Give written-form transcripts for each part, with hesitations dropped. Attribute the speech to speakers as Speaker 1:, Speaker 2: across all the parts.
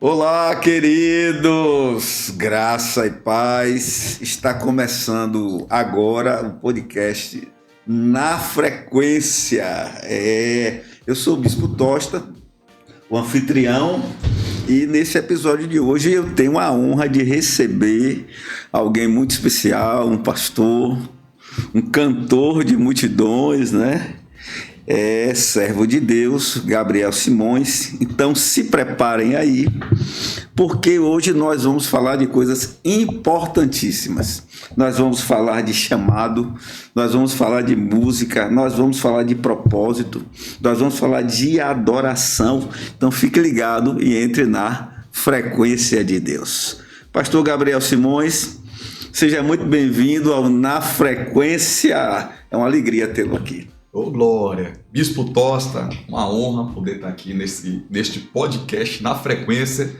Speaker 1: Olá, queridos! Graça e paz. Está começando agora o podcast Na Frequência. Eu sou o Bispo Tosta, o anfitrião, e nesse episódio de hoje eu tenho a honra de receber alguém muito especial, um pastor, um cantor de multidões, né? Servo de Deus, Gabriel Simões. Então se preparem aí, porque hoje nós vamos falar de coisas importantíssimas. Nós vamos falar de chamado, nós vamos falar de música, nós vamos falar de propósito, nós vamos falar de adoração. Então fique ligado e entre na frequência de Deus. Pastor Gabriel Simões, seja muito bem-vindo ao Na Frequência. É uma alegria tê-lo aqui.
Speaker 2: Ô, Glória! Bispo Tosta, uma honra poder estar aqui neste podcast Na Frequência.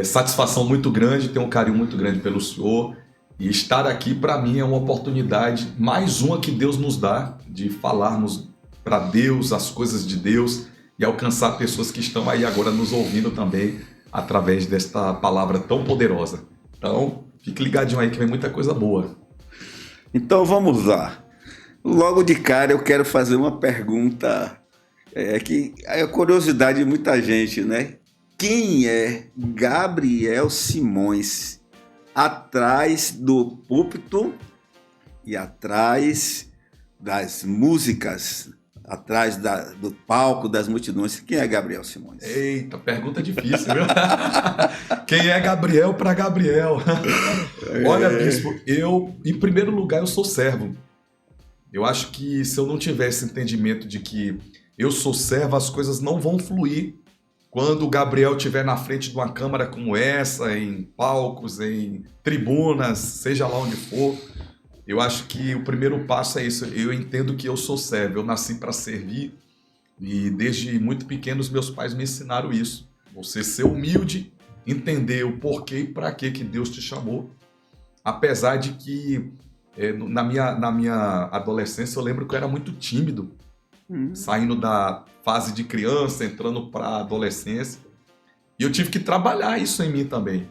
Speaker 2: Satisfação muito grande, tenho um carinho muito grande pelo senhor. E estar aqui, para mim, é uma oportunidade, mais uma que Deus nos dá, de falarmos para Deus, as coisas de Deus, e alcançar pessoas que estão aí agora nos ouvindo também, através desta palavra tão poderosa. Então, fique ligadinho aí que vem muita coisa boa.
Speaker 1: Então, vamos lá. Logo de cara eu quero fazer uma pergunta que é a curiosidade de muita gente, né? Quem é Gabriel Simões atrás do púlpito e atrás das músicas, atrás do palco, das multidões? Quem é Gabriel Simões?
Speaker 2: Eita, pergunta difícil, viu? Quem é Gabriel para Gabriel? Olha, bispo, em primeiro lugar, eu sou servo. Eu acho que se eu não tivesse entendimento de que eu sou servo, as coisas não vão fluir. Quando o Gabriel estiver na frente de uma câmara como essa, em palcos, em tribunas, seja lá onde for, eu acho que o primeiro passo é isso. Eu entendo que eu sou servo, eu nasci para servir e desde muito pequeno os meus pais me ensinaram isso. Você ser humilde, entender o porquê e para que Deus te chamou. Apesar de que na minha adolescência, eu lembro que eu era muito tímido, saindo da fase de criança, entrando para a adolescência. E eu tive que trabalhar isso em mim também.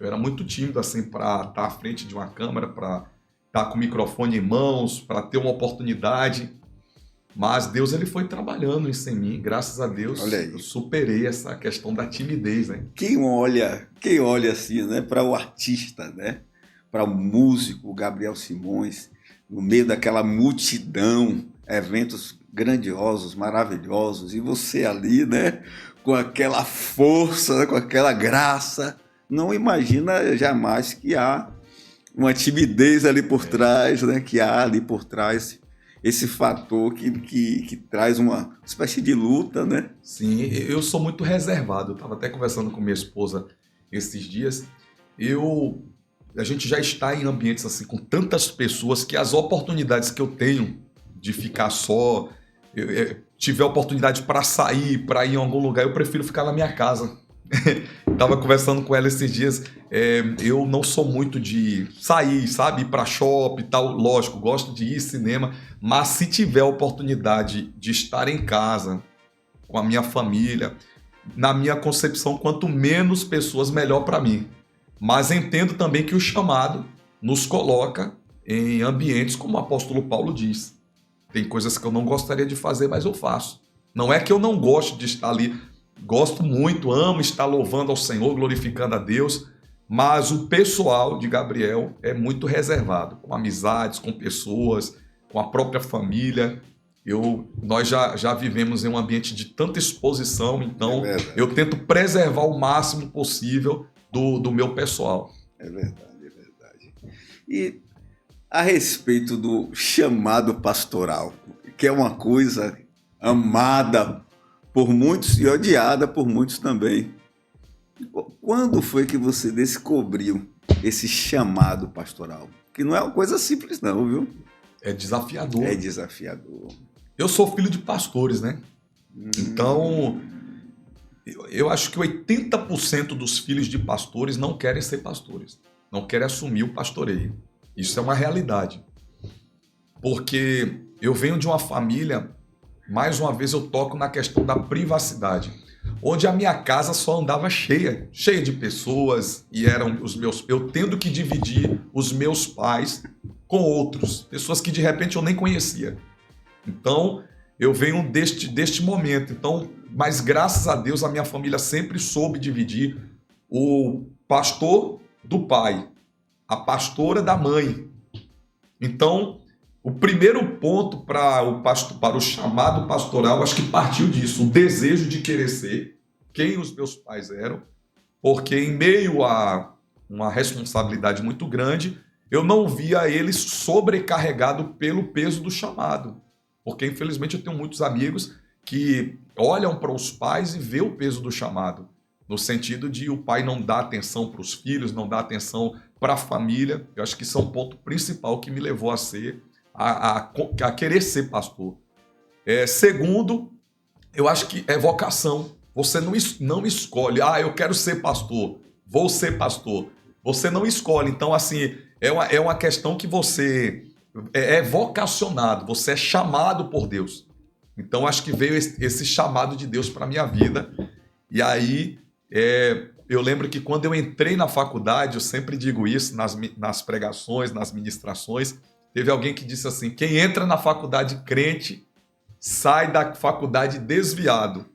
Speaker 2: Eu era muito tímido assim, para estar à frente de uma câmera, para estar com o microfone em mãos, para ter uma oportunidade. Mas Deus ele foi trabalhando isso em mim. Graças a Deus, eu superei essa questão da timidez. Né?
Speaker 1: Quem olha assim, né, para o artista, né? Para o músico Gabriel Simões, no meio daquela multidão, eventos grandiosos, maravilhosos, e você ali, né, com aquela força, né, com aquela graça, não imagina jamais que há uma timidez ali por trás, né, que há ali por trás esse fator que traz uma espécie de luta, né?
Speaker 2: Sim, eu sou muito reservado. Eu estava até conversando com minha esposa esses dias. A gente já está em ambientes assim com tantas pessoas que as oportunidades que eu tenho de ficar só, tiver oportunidade para sair, para ir em algum lugar, eu prefiro ficar na minha casa. Estava conversando com ela esses dias, eu não sou muito de sair, sabe, ir para shopping e tal, lógico, gosto de ir cinema, mas se tiver a oportunidade de estar em casa, com a minha família, na minha concepção, quanto menos pessoas, melhor para mim. Mas entendo também que o chamado nos coloca em ambientes como o apóstolo Paulo diz. Tem coisas que eu não gostaria de fazer, mas eu faço. Não é que eu não gosto de estar ali. Gosto muito, amo estar louvando ao Senhor, glorificando a Deus. Mas o pessoal de Gabriel é muito reservado, com amizades, com pessoas, com a própria família. Nós já vivemos em um ambiente de tanta exposição, então eu tento preservar o máximo possível do meu pessoal.
Speaker 1: É verdade. E a respeito do chamado pastoral, que é uma coisa amada por muitos e odiada por muitos também. Quando foi que você descobriu esse chamado pastoral? Que não é uma coisa simples não, viu?
Speaker 2: É desafiador.
Speaker 1: É desafiador.
Speaker 2: Eu sou filho de pastores, né? Então, eu acho que 80% dos filhos de pastores não querem ser pastores, não querem assumir o pastoreio. Isso é uma realidade. Porque eu venho de uma família, mais uma vez eu toco na questão da privacidade. onde a minha casa só andava cheia de pessoas, e eram eu tendo que dividir os meus pais com outros, pessoas que de repente eu nem conhecia. Então, eu venho deste momento. Então, mas graças a Deus a minha família sempre soube dividir o pastor do pai, a pastora da mãe. Então, o primeiro ponto para o chamado pastoral, acho que partiu disso, o desejo de querer ser quem os meus pais eram, porque em meio a uma responsabilidade muito grande, eu não via eles sobrecarregados pelo peso do chamado. Porque, infelizmente, eu tenho muitos amigos que olham para os pais e vê o peso do chamado, no sentido de o pai não dar atenção para os filhos, não dar atenção para a família. Eu acho que isso é um ponto principal que me levou a querer ser pastor. Segundo, eu acho que é vocação. Você não escolhe, eu quero ser pastor, vou ser pastor. Você não escolhe. Então, assim, é uma questão que você é vocacionado, você é chamado por Deus. Então, acho que veio esse chamado de Deus para a minha vida. E aí, eu lembro que quando eu entrei na faculdade, eu sempre digo isso nas pregações, nas ministrações, teve alguém que disse assim: quem entra na faculdade crente, sai da faculdade desviado.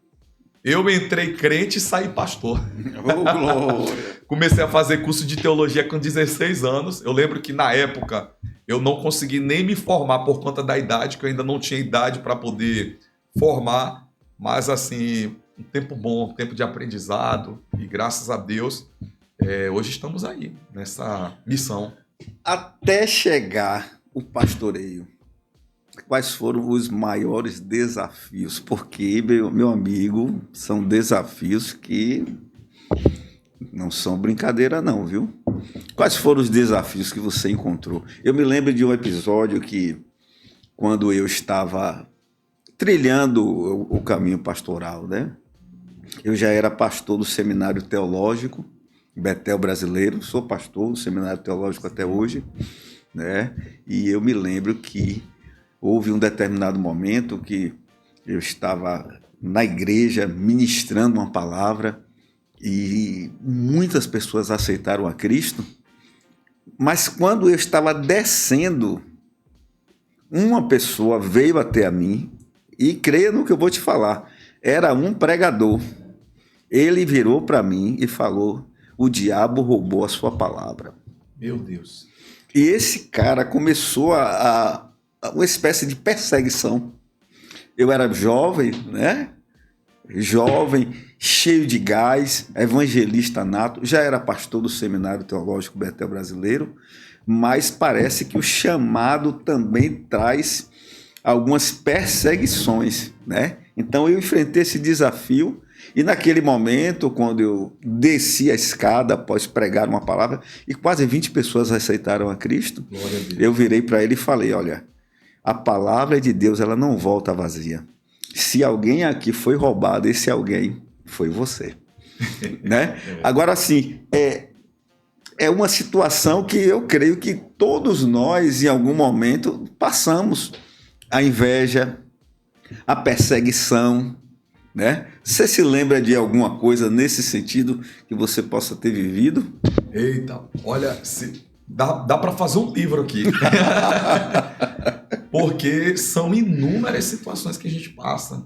Speaker 2: Eu entrei crente e saí pastor.
Speaker 1: Oh, glória!
Speaker 2: Comecei a fazer curso de teologia com 16 anos. Eu lembro que na época eu não consegui nem me formar por conta da idade, que eu ainda não tinha idade para poder formar. Mas assim, um tempo bom, um tempo de aprendizado. E graças a Deus, hoje estamos aí, nessa missão.
Speaker 1: Até chegar o pastoreio, quais foram os maiores desafios? Porque, meu amigo, são desafios que não são brincadeira não, viu? Quais foram os desafios que você encontrou? Eu me lembro de um episódio que, quando eu estava trilhando o caminho pastoral, né? Eu já era pastor do Seminário Teológico, Betel Brasileiro, sou pastor do Seminário Teológico até hoje, né? E eu me lembro que houve um determinado momento que eu estava na igreja ministrando uma palavra e muitas pessoas aceitaram a Cristo, mas quando eu estava descendo, uma pessoa veio até a mim e creia no que eu vou te falar, era um pregador. Ele virou para mim e falou: o diabo roubou a sua palavra.
Speaker 2: Meu Deus.
Speaker 1: E esse cara começou uma espécie de perseguição. Eu era jovem, né? Jovem, cheio de gás, evangelista nato, já era pastor do Seminário Teológico Betel Brasileiro, mas parece que o chamado também traz algumas perseguições, né? Então eu enfrentei esse desafio e naquele momento, quando eu desci a escada após pregar uma palavra e quase 20 pessoas aceitaram a Cristo, eu virei para ele e falei: olha, a palavra de Deus, ela não volta vazia. Se alguém aqui foi roubado, esse alguém foi você. Né? Agora, assim, é uma situação que eu creio que todos nós, em algum momento, passamos. A inveja, a perseguição, né? Você se lembra de alguma coisa nesse sentido que você possa ter vivido?
Speaker 2: Eita, olha, dá para fazer um livro aqui. Porque são inúmeras situações que a gente passa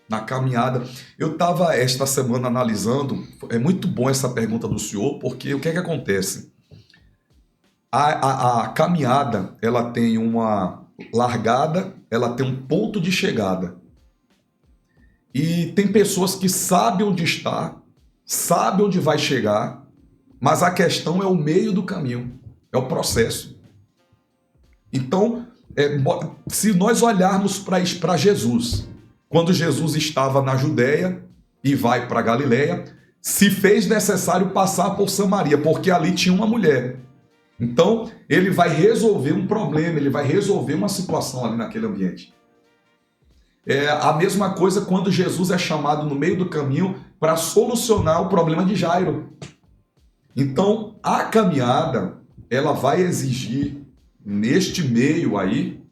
Speaker 2: na caminhada. Eu estava esta semana analisando, é muito bom essa pergunta do senhor, porque o que é que acontece? A caminhada, ela tem uma largada, ela tem um ponto de chegada. E tem pessoas que sabem onde está, sabem onde vai chegar, mas a questão é o meio do caminho, é o processo. Então, se nós olharmos para Jesus, quando Jesus estava na Judéia e vai para Galileia, se fez necessário passar por Samaria, porque ali tinha uma mulher. Então, ele vai resolver um problema, ele vai resolver uma situação ali naquele ambiente. É a mesma coisa quando Jesus é chamado no meio do caminho para solucionar o problema de Jairo. Então, a caminhada, ela vai exigir, neste meio aí,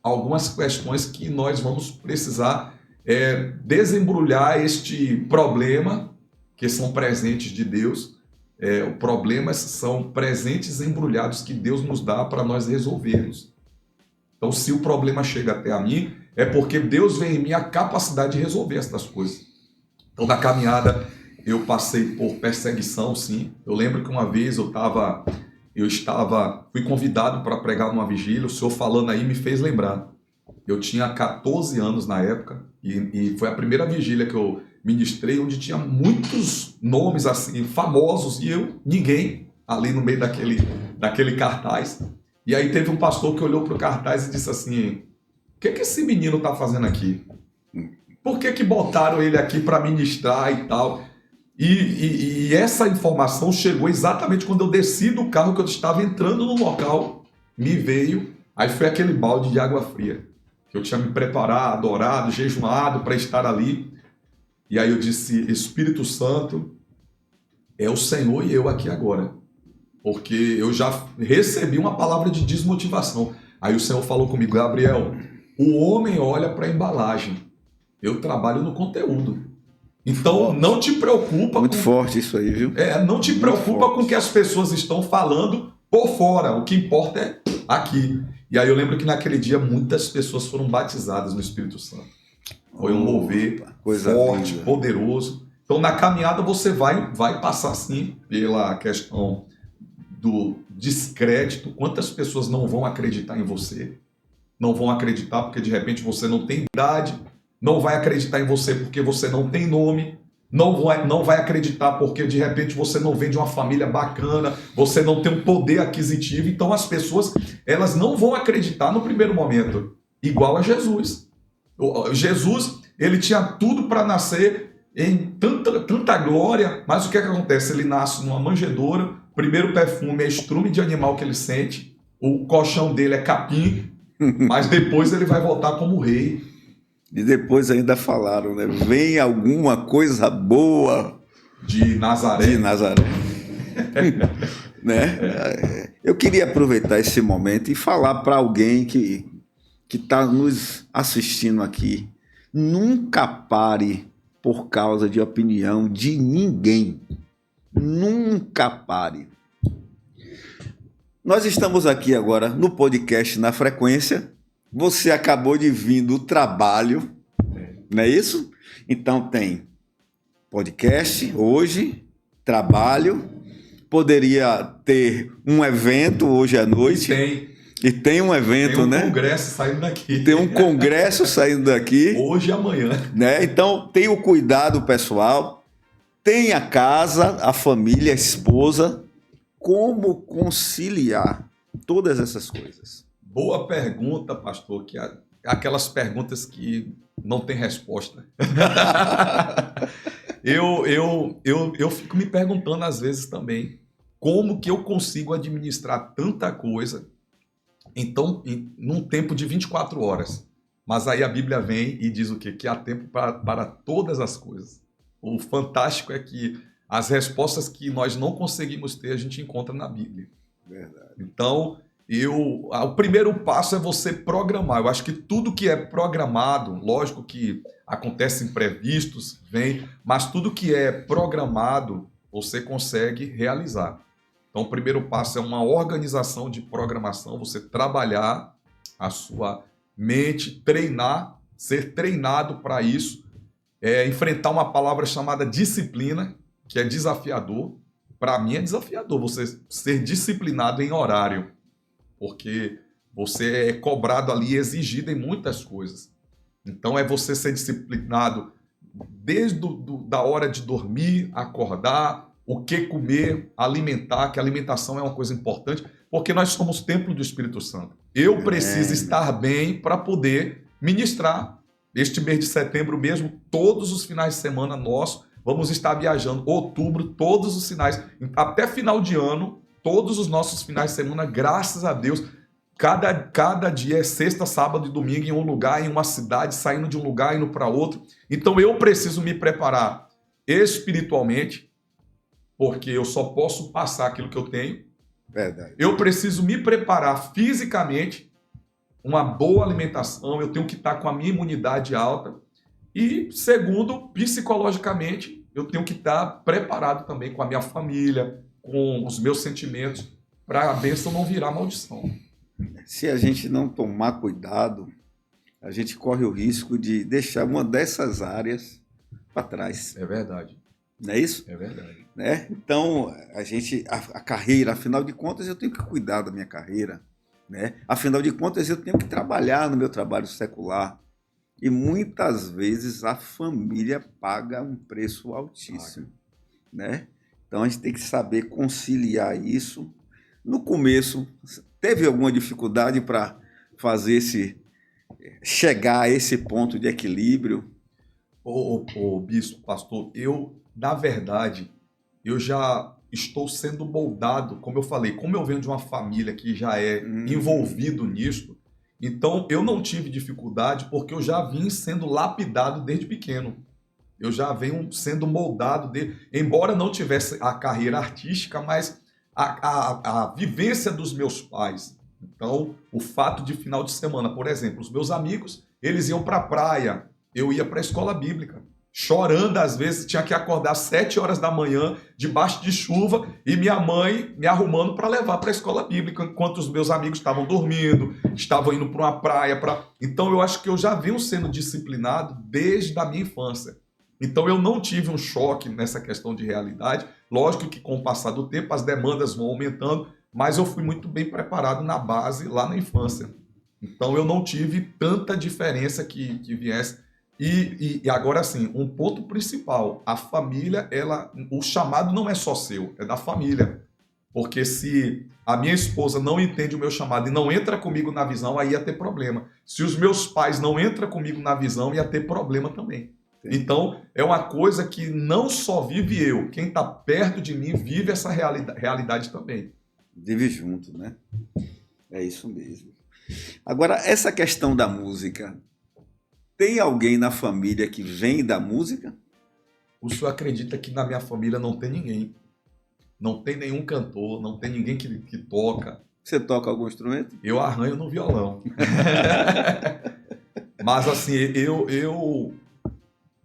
Speaker 2: algumas questões que nós vamos precisar desembrulhar este problema, que são presentes de Deus. Problemas são presentes embrulhados que Deus nos dá para nós resolvermos. Então, se o problema chega até a mim, é porque Deus vê em mim a capacidade de resolver essas coisas. Então, na caminhada, eu passei por perseguição, sim. Eu lembro que uma vez fui convidado para pregar numa vigília, o senhor falando aí me fez lembrar. Eu tinha 14 anos na época, e foi a primeira vigília que eu ministrei, onde tinha muitos nomes assim, famosos, e ninguém, ali no meio daquele cartaz. E aí teve um pastor que olhou para o cartaz e disse assim: o que esse menino está fazendo aqui? Por que botaram ele aqui para ministrar e tal? E essa informação chegou exatamente quando eu desci do carro, que eu estava entrando no local, me veio, aí foi aquele balde de água fria, que eu tinha me preparado, orado, jejuado para estar ali. E aí eu disse: Espírito Santo, é o Senhor e eu aqui agora. Porque eu já recebi uma palavra de desmotivação. Aí o Senhor falou comigo: Gabriel, o homem olha para a embalagem, eu trabalho no conteúdo. Então não te preocupa.
Speaker 1: Muito forte isso aí, viu?
Speaker 2: Não te preocupa com o que as pessoas estão falando por fora. O que importa é aqui. E aí eu lembro que naquele dia muitas pessoas foram batizadas no Espírito Santo. Foi um mover forte, linda, poderoso. Então na caminhada você vai passar sim pela questão do descrédito. Quantas pessoas não vão acreditar em você? Não vão acreditar porque de repente você não tem idade, não vai acreditar em você porque você não tem nome, não vai acreditar porque de repente você não vem de uma família bacana, você não tem um poder aquisitivo. Então as pessoas, elas não vão acreditar no primeiro momento, igual a Jesus. Jesus, ele tinha tudo para nascer em tanta glória, mas o que acontece? Ele nasce numa manjedoura, primeiro perfume é estrume de animal que ele sente, o colchão dele é capim, mas depois ele vai voltar como rei.
Speaker 1: E depois ainda falaram, né? Vem alguma coisa boa
Speaker 2: de Nazaré.
Speaker 1: De Nazaré. Né? Eu queria aproveitar esse momento e falar para alguém que está nos assistindo aqui: nunca pare por causa de opinião de ninguém. Nunca pare. Nós estamos aqui agora no podcast Na Frequência. Você acabou de vir do trabalho, não é isso? Então tem podcast hoje, trabalho, poderia ter um evento hoje à noite. E tem um evento, né?
Speaker 2: Tem um congresso saindo daqui.
Speaker 1: Tem um congresso saindo daqui.
Speaker 2: Hoje e amanhã.
Speaker 1: Né? Então tem o cuidado pessoal, tem a casa, a família, a esposa. Como conciliar todas essas coisas?
Speaker 2: Boa pergunta, pastor, que aquelas perguntas que não tem resposta. eu fico me perguntando às vezes também, como que eu consigo administrar tanta coisa num tempo de 24 horas. Mas aí a Bíblia vem e diz o quê? Que há tempo para todas as coisas. O fantástico é que as respostas que nós não conseguimos ter, a gente encontra na Bíblia.
Speaker 1: Verdade.
Speaker 2: Então, o primeiro passo é você programar. Eu acho que tudo que é programado, lógico que acontece imprevistos, mas tudo que é programado, você consegue realizar. Então, o primeiro passo é uma organização de programação, você trabalhar a sua mente, treinar, ser treinado para isso, enfrentar uma palavra chamada disciplina, que é desafiador. Para mim é desafiador você ser disciplinado em horário, porque você é cobrado ali, exigido em muitas coisas. Então é você ser disciplinado desde da hora de dormir, acordar, o que comer, alimentar, que a alimentação é uma coisa importante, porque nós somos templo do Espírito Santo. Eu preciso estar bem para poder ministrar. Este mês de setembro mesmo, todos os finais de semana nossos, vamos estar viajando. Outubro, todos os finais, até final de ano, todos os nossos finais de semana, graças a Deus, cada dia é sexta, sábado e domingo em um lugar, em uma cidade, saindo de um lugar, indo para outro. Então eu preciso me preparar espiritualmente, porque eu só posso passar aquilo que eu tenho.
Speaker 1: Verdade.
Speaker 2: Eu preciso me preparar fisicamente, uma boa alimentação, eu tenho que estar com a minha imunidade alta. E segundo, psicologicamente, eu tenho que estar preparado também com a minha família, com os meus sentimentos, para a bênção não virar maldição.
Speaker 1: Se a gente não tomar cuidado, a gente corre o risco de deixar uma dessas áreas para trás.
Speaker 2: É verdade.
Speaker 1: Não é isso?
Speaker 2: É verdade.
Speaker 1: Né? Então, a carreira, afinal de contas, eu tenho que cuidar da minha carreira. Né? Afinal de contas, eu tenho que trabalhar no meu trabalho secular. E muitas vezes a família paga um preço altíssimo. Né? Então, a gente tem que saber conciliar isso. No começo, teve alguma dificuldade para chegar a esse ponto de equilíbrio?
Speaker 2: Ô, bispo, pastor, na verdade, eu já estou sendo moldado, como eu falei, como eu venho de uma família que já é envolvido nisso, então eu não tive dificuldade porque eu já vim sendo lapidado desde pequeno. Eu já venho sendo moldado, embora não tivesse a carreira artística, mas a vivência dos meus pais. Então, o fato de final de semana, por exemplo, os meus amigos, eles iam para a praia, eu ia para a escola bíblica. Chorando, às vezes, tinha que acordar às 7 horas da manhã, debaixo de chuva, e minha mãe me arrumando para levar para a escola bíblica, enquanto os meus amigos estavam dormindo, estavam indo para uma praia. Então, eu acho que eu já venho sendo disciplinado desde a minha infância. Então, eu não tive um choque nessa questão de realidade. Lógico que, com o passar do tempo, as demandas vão aumentando, mas eu fui muito bem preparado na base, lá na infância. Então, eu não tive tanta diferença que viesse. E agora sim, um ponto principal, a família, o chamado não é só seu, é da família. Porque se a minha esposa não entende o meu chamado e não entra comigo na visão, aí ia ter problema. Se os meus pais não entram comigo na visão, ia ter problema também. Então, é uma coisa que não só vive eu, quem está perto de mim vive essa realidade também.
Speaker 1: Vive junto, né? É isso mesmo. Agora, essa questão da música, tem alguém na família que vem da música?
Speaker 2: O senhor acredita que na minha família não tem ninguém? Não tem nenhum cantor, não tem ninguém que toca.
Speaker 1: Você toca algum instrumento?
Speaker 2: Eu arranho no violão. Mas assim, eu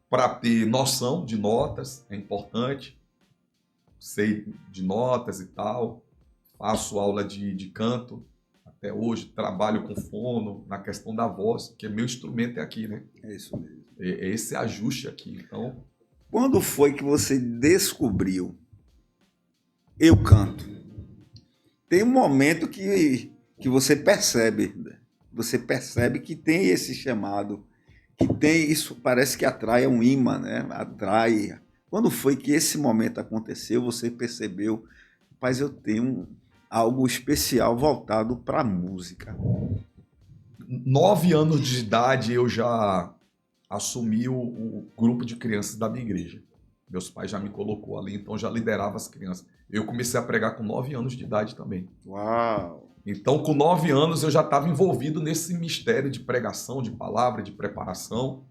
Speaker 2: para ter noção de notas é importante. Sei de notas e tal. Faço aula de canto. Até hoje trabalho com fono, na questão da voz, porque meu instrumento é aqui, né?
Speaker 1: É isso mesmo.
Speaker 2: É esse ajuste aqui, então...
Speaker 1: Quando foi que você descobriu? Eu canto. Tem um momento que você percebe que tem esse chamado, que tem isso, parece que atrai, é um imã, né? Atrai. Quando foi que esse momento aconteceu, você percebeu, rapaz, eu tenho algo especial voltado para a música?
Speaker 2: 9 anos de idade eu já assumi o grupo de crianças da minha igreja. Meus pais já me colocou ali, então já liderava as crianças. Eu comecei a pregar com 9 anos de idade também.
Speaker 1: Uau!
Speaker 2: Então, com 9 anos, eu já estava envolvido nesse mistério de pregação, de palavra, de preparação,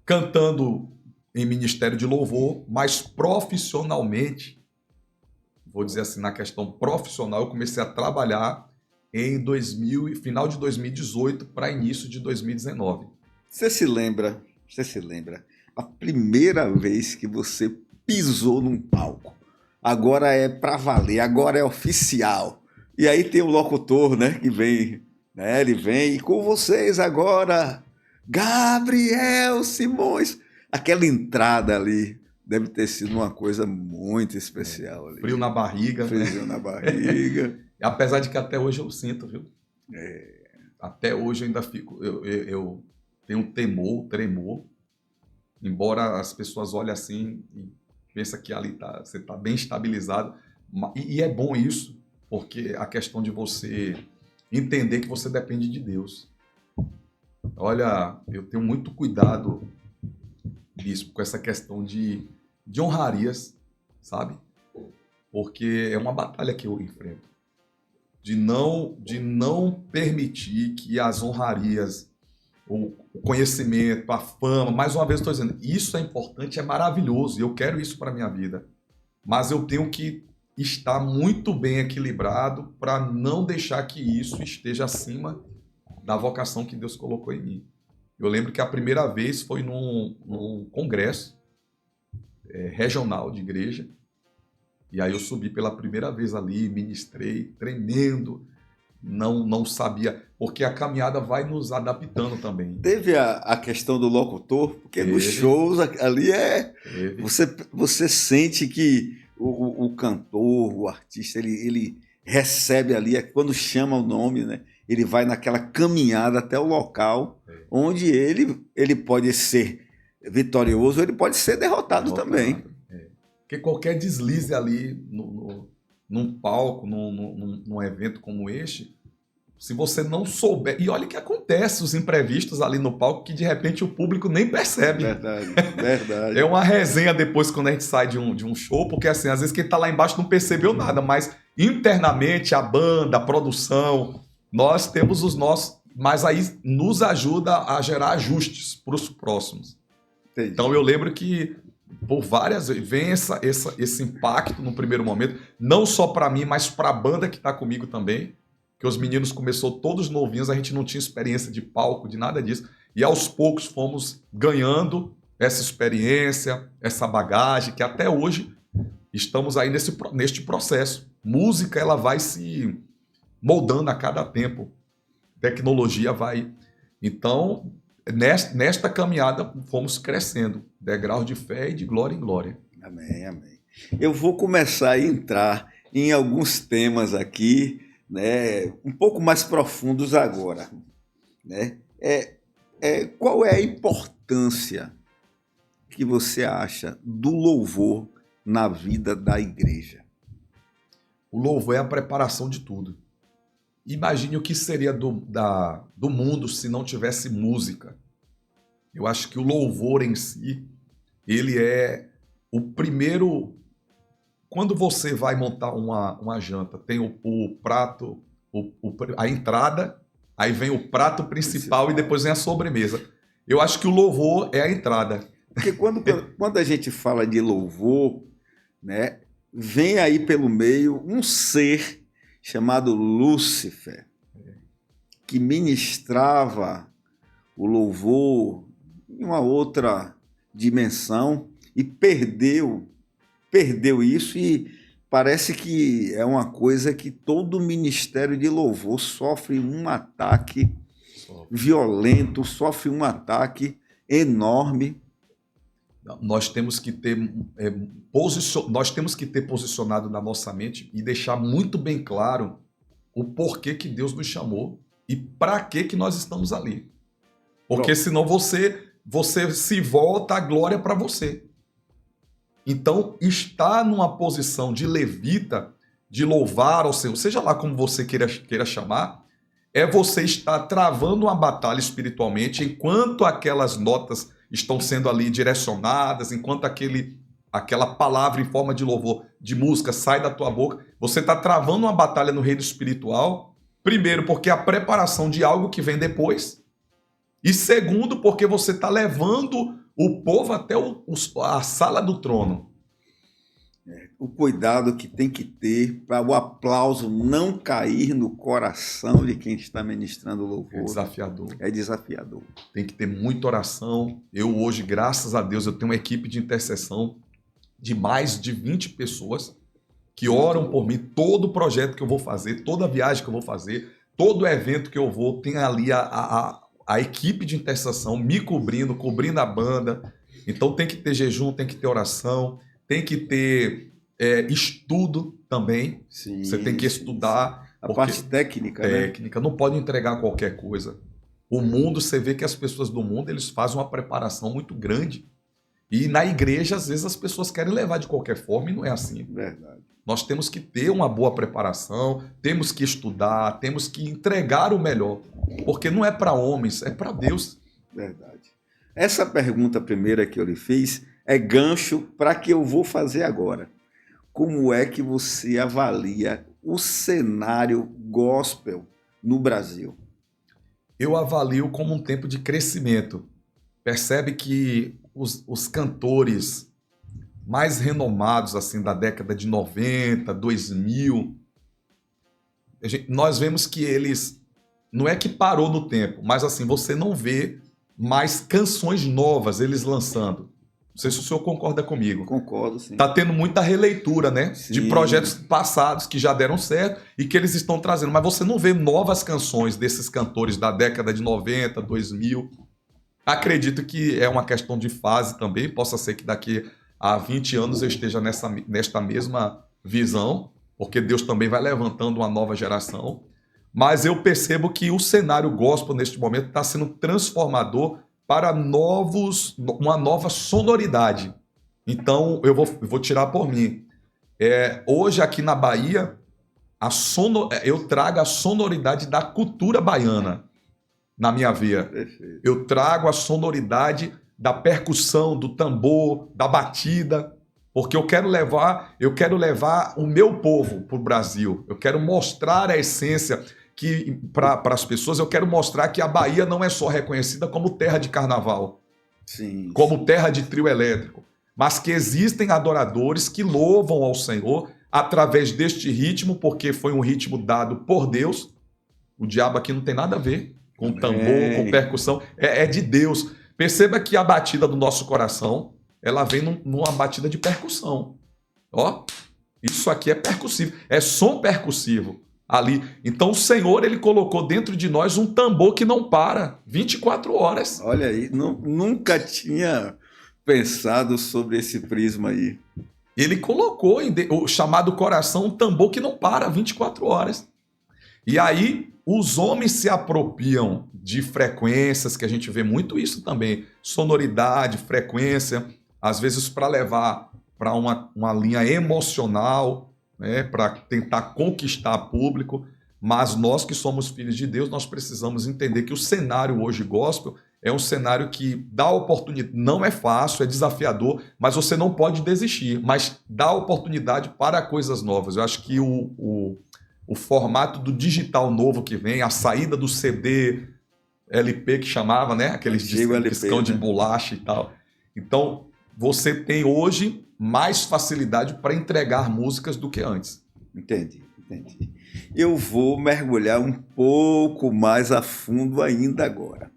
Speaker 2: cantando em ministério de louvor, mas profissionalmente, vou dizer assim, na questão profissional, eu comecei a trabalhar em final de 2018 para início de 2019.
Speaker 1: Você se lembra a primeira vez que você pisou num palco? Agora é para valer, agora é oficial. E aí tem o locutor, né, que vem, né, ele vem, e com vocês agora, Gabriel Simões. Aquela entrada ali deve ter sido uma coisa muito especial ali.
Speaker 2: Frio na barriga.
Speaker 1: Friozinho na barriga.
Speaker 2: Apesar de que até hoje eu sinto, viu?
Speaker 1: É.
Speaker 2: Até hoje eu ainda fico, eu tenho um tremor, embora as pessoas olhem assim e pensem que ali você está bem estabilizado. E é bom isso, porque a questão de você entender que você depende de Deus. Olha, eu tenho muito cuidado, bispo, com essa questão de honrarias, sabe? Porque é uma batalha que eu enfrento. De não permitir que as honrarias, o conhecimento, a fama, mais uma vez eu estou dizendo, isso é importante, é maravilhoso, e eu quero isso para a minha vida. Mas eu tenho que estar muito bem equilibrado para não deixar que isso esteja acima da vocação que Deus colocou em mim. Eu lembro que a primeira vez foi num congresso regional de igreja. E aí eu subi pela primeira vez ali, ministrei, tremendo. Não sabia, porque a caminhada vai nos adaptando também.
Speaker 1: Teve a questão do locutor, porque nos
Speaker 2: Teve.
Speaker 1: shows ali
Speaker 2: Teve.
Speaker 1: você sente que o cantor, o artista, ele recebe ali, quando chama o nome, né? Ele vai naquela caminhada até o local onde ele pode ser vitorioso, ou ele pode ser derrotado também.
Speaker 2: Porque qualquer deslize ali num palco, num evento como este, se você não souber... E olha que acontece os imprevistos ali no palco que de repente o público nem percebe.
Speaker 1: Verdade, verdade.
Speaker 2: É uma resenha depois quando a gente sai de um show, porque assim, às vezes quem tá lá embaixo não percebeu nada, mas internamente a banda, a produção, nós temos os nossos... Mas aí nos ajuda a gerar ajustes para os próximos.
Speaker 1: Entendi.
Speaker 2: Então eu lembro que por várias vezes vem esse impacto no primeiro momento, não só para mim, mas para a banda que está comigo também, que os meninos começou todos novinhos, a gente não tinha experiência de palco, de nada disso, e aos poucos fomos ganhando essa experiência, essa bagagem, que até hoje estamos aí neste processo. Música, ela vai se moldando a cada tempo, tecnologia vai... Então, nesta caminhada, fomos crescendo, degrau de fé e de glória em glória.
Speaker 1: Amém, amém. Eu vou começar a entrar em alguns temas aqui, né, um pouco mais profundos agora. Né? Qual é a importância que você acha do louvor na vida da igreja?
Speaker 2: O louvor é a preparação de tudo. Imagine o que seria do mundo se não tivesse música. Eu acho que o louvor em si, ele é o primeiro... Quando você vai montar uma janta, tem o prato, a entrada, aí vem o prato principal e depois vem a sobremesa. Eu acho que o louvor é a entrada.
Speaker 1: Porque quando a gente fala de louvor, né, vem aí pelo meio um ser chamado Lúcifer, que ministrava o louvor em uma outra dimensão e perdeu isso, e parece que é uma coisa que todo ministério de louvor sofre um ataque violento, sofre um ataque enorme.
Speaker 2: Nós temos que ter posicionado na nossa mente e deixar muito bem claro o porquê que Deus nos chamou e para que nós estamos ali. Porque senão você se volta a glória para você. Então, estar numa posição de levita, de louvar ao Senhor, seja lá como você queira chamar, é você estar travando uma batalha espiritualmente enquanto aquelas notas estão sendo ali direcionadas, enquanto aquela palavra em forma de louvor, de música, sai da tua boca. Você está travando uma batalha no reino espiritual, primeiro, porque é a preparação de algo que vem depois, e segundo, porque você está levando o povo até a sala do trono.
Speaker 1: O cuidado que tem que ter para o aplauso não cair no coração de quem está ministrando o louvor.
Speaker 2: É desafiador.
Speaker 1: É desafiador.
Speaker 2: Tem que ter muita oração. Eu hoje, graças a Deus, eu tenho uma equipe de intercessão de mais de 20 pessoas que oram por mim. Todo projeto que eu vou fazer, toda viagem que eu vou fazer, todo evento que eu vou, tem ali a equipe de intercessão me cobrindo a banda. Então tem que ter jejum, tem que ter oração, tem que ter estudo também.
Speaker 1: Sim,
Speaker 2: você tem que estudar.
Speaker 1: A parte técnica,
Speaker 2: técnica, né? Não pode entregar qualquer coisa. O mundo, você vê que as pessoas do mundo, eles fazem uma preparação muito grande. E na igreja, às vezes, as pessoas querem levar de qualquer forma e não é assim.
Speaker 1: Verdade.
Speaker 2: Nós temos que ter uma boa preparação, temos que estudar, temos que entregar o melhor. Porque não é para homens, é para Deus.
Speaker 1: Verdade. Essa pergunta primeira que eu lhe fiz é gancho para que eu vou fazer agora. Como é que você avalia o cenário gospel no Brasil?
Speaker 2: Eu avalio como um tempo de crescimento. Percebe que os cantores mais renomados assim da década de 90, 2000, nós vemos que eles, não é que parou no tempo, mas assim, você não vê mas canções novas eles lançando. Não sei se o senhor concorda comigo.
Speaker 1: Concordo, sim.
Speaker 2: Tá tendo muita releitura, né?
Speaker 1: Sim.
Speaker 2: De projetos passados que já deram certo e que eles estão trazendo. Mas você não vê novas canções desses cantores da década de 90, 2000. Acredito que é uma questão de fase também. Possa ser que daqui a 20 anos eu esteja nesta mesma visão, porque Deus também vai levantando uma nova geração. Mas eu percebo que o cenário gospel neste momento está sendo transformador para uma nova sonoridade. Então, eu vou tirar por mim. Hoje, aqui na Bahia, eu trago a sonoridade da cultura baiana na minha veia.
Speaker 1: Perfeito.
Speaker 2: Eu trago a sonoridade da percussão, do tambor, da batida, porque eu quero levar o meu povo para o Brasil. Eu quero mostrar a essência que para as pessoas, eu quero mostrar que a Bahia não é só reconhecida como terra de carnaval,
Speaker 1: Sim,
Speaker 2: como terra de trio elétrico, mas que existem adoradores que louvam ao Senhor através deste ritmo, porque foi um ritmo dado por Deus. O diabo aqui não tem nada a ver com tambor, com percussão, é de Deus. Perceba que a batida do nosso coração, ela vem numa batida de percussão. Ó, isso aqui é percussivo, é som percussivo ali. Então o Senhor, ele colocou dentro de nós um tambor que não para 24 horas.
Speaker 1: Olha aí, nunca tinha pensado sobre esse prisma aí.
Speaker 2: Ele colocou o chamado coração um tambor que não para 24 horas. E aí os homens se apropriam de frequências, que a gente vê muito isso também, sonoridade, frequência, às vezes para levar para uma linha emocional, né, para tentar conquistar público, mas nós que somos filhos de Deus, nós precisamos entender que o cenário hoje gospel é um cenário que dá oportunidade, não é fácil, é desafiador, mas você não pode desistir, mas dá oportunidade para coisas novas. Eu acho que o formato do digital novo que vem, a saída do CD, LP que chamava, né? Aqueles discão de bolacha e tal. Então, você tem hoje mais facilidade para entregar músicas do que antes.
Speaker 1: Entendi. Eu vou mergulhar um pouco mais a fundo ainda agora.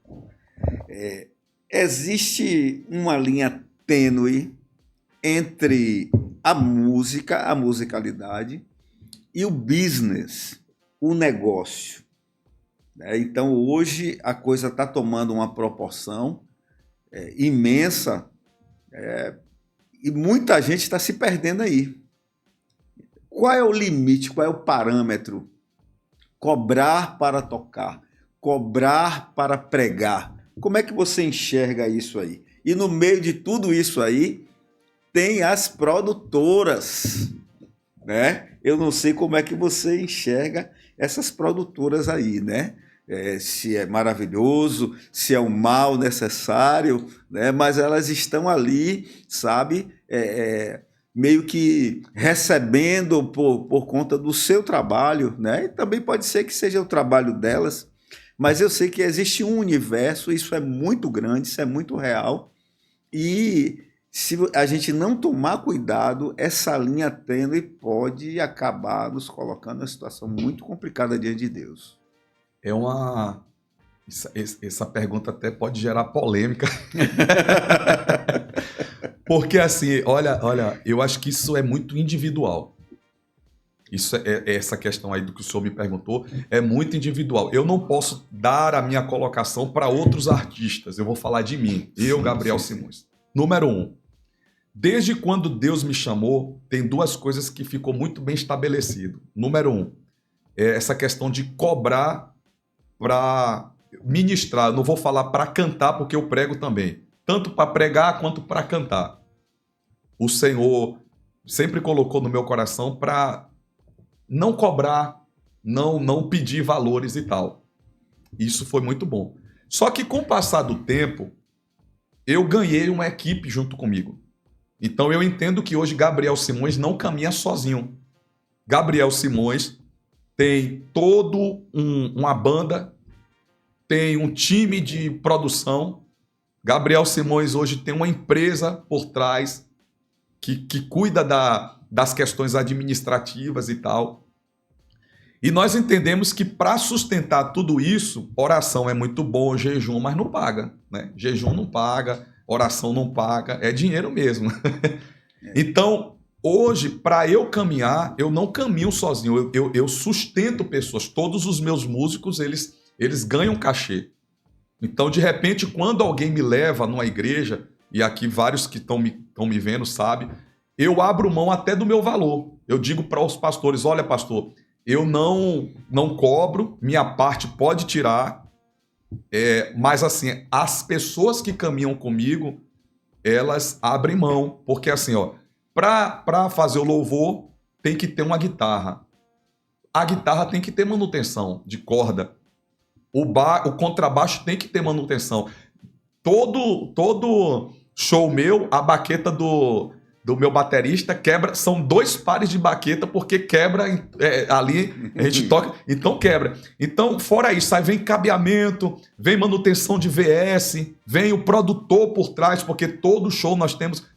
Speaker 1: Existe uma linha tênue entre a música, a musicalidade, e o business, o negócio. Então, hoje, a coisa está tomando uma proporção imensa e muita gente está se perdendo aí. Qual é o limite, qual é o parâmetro? Cobrar para tocar, cobrar para pregar. Como é que você enxerga isso aí? E no meio de tudo isso aí, tem as produtoras, né? Eu não sei como é que você enxerga essas produtoras aí, né? Se é maravilhoso, se é um mal necessário, né? Mas elas estão ali, sabe? Meio que recebendo por conta do seu trabalho, né? E também pode ser que seja o trabalho delas, mas eu sei que existe um universo, isso é muito grande, isso é muito real, e se a gente não tomar cuidado, essa linha tênue pode acabar nos colocando em uma situação muito complicada diante de Deus.
Speaker 2: Essa pergunta até pode gerar polêmica. Porque assim, olha, eu acho que isso é muito individual. Essa questão aí do que o senhor me perguntou é muito individual. Eu não posso dar a minha colocação para outros artistas. Eu vou falar de mim, Gabriel Simões. Número 1. Desde quando Deus me chamou, tem duas coisas que ficou muito bem estabelecido. Número 1, é essa questão de cobrar para ministrar. Eu não vou falar para cantar, porque eu prego também. Tanto para pregar quanto para cantar. O Senhor sempre colocou no meu coração para não cobrar, não pedir valores e tal. Isso foi muito bom. Só que com o passar do tempo, eu ganhei uma equipe junto comigo. Então eu entendo que hoje Gabriel Simões não caminha sozinho. Gabriel Simões tem uma banda, tem um time de produção. Gabriel Simões hoje tem uma empresa por trás que cuida das questões administrativas e tal. E nós entendemos que para sustentar tudo isso, oração é muito bom, jejum, mas não paga, né? Jejum não paga, oração não paga, é dinheiro mesmo. Então, hoje, para eu caminhar, eu não caminho sozinho, eu sustento pessoas. Todos os meus músicos, eles ganham cachê. Então, de repente, quando alguém me leva numa igreja, e aqui vários que estão me vendo sabem, eu abro mão até do meu valor. Eu digo para os pastores, olha, pastor, eu não cobro, minha parte pode tirar, mas assim, as pessoas que caminham comigo, elas abrem mão, porque assim, ó, para fazer o louvor tem que ter uma guitarra. A guitarra tem que ter manutenção de corda. O contrabaixo tem que ter manutenção. Todo show meu, a baqueta do meu baterista quebra, são 2 pares de baqueta, porque quebra ali, a gente toca, então quebra. Então, fora isso, aí vem cabeamento, vem manutenção de VS, vem o produtor por trás, porque todo show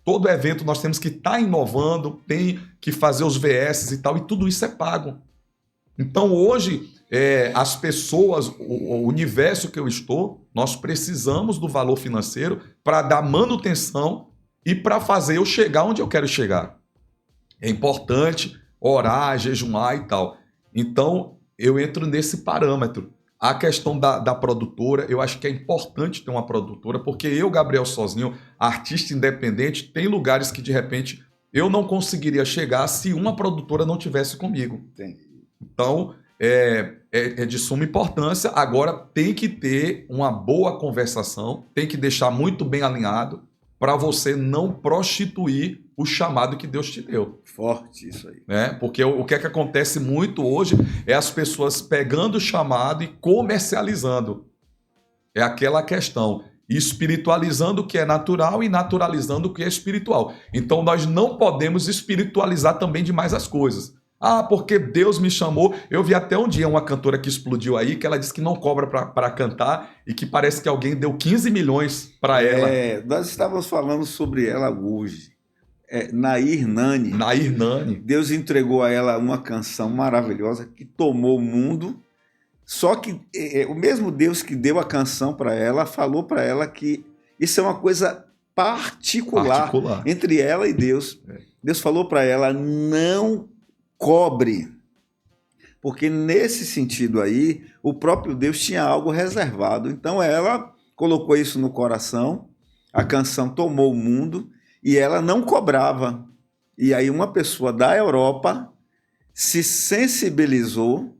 Speaker 2: todo evento nós temos que estar inovando, tem que fazer os VS e tal, e tudo isso é pago. Então, hoje, as pessoas, o universo que eu estou, nós precisamos do valor financeiro para dar manutenção e para fazer eu chegar onde eu quero chegar. É importante orar, jejuar e tal. Então, eu entro nesse parâmetro. A questão da produtora, eu acho que é importante ter uma produtora, porque eu, Gabriel, sozinho, artista independente, tem lugares que, de repente, eu não conseguiria chegar se uma produtora não tivesse comigo.
Speaker 1: Entendi.
Speaker 2: Então, é de suma importância. Agora, tem que ter uma boa conversação, tem que deixar muito bem alinhado, para você não prostituir o chamado que Deus te deu.
Speaker 1: Forte isso aí.
Speaker 2: Porque o que acontece muito hoje é as pessoas pegando o chamado e comercializando. É aquela questão, espiritualizando o que é natural e naturalizando o que é espiritual. Então nós não podemos espiritualizar também demais as coisas. Ah, porque Deus me chamou. Eu vi até um dia uma cantora que explodiu aí, que ela disse que não cobra para cantar e que parece que alguém deu 15 milhões para ela.
Speaker 1: Nós estávamos falando sobre ela hoje. Nair Nani.
Speaker 2: Nair Nani.
Speaker 1: Deus entregou a ela uma canção maravilhosa que tomou o mundo. Só que o mesmo Deus que deu a canção para ela, falou para ela que isso é uma coisa particular entre ela e Deus. Deus falou para ela, não cobre, porque nesse sentido aí, o próprio Deus tinha algo reservado. Então ela colocou isso no coração, a canção tomou o mundo e ela não cobrava. E aí uma pessoa da Europa se sensibilizou,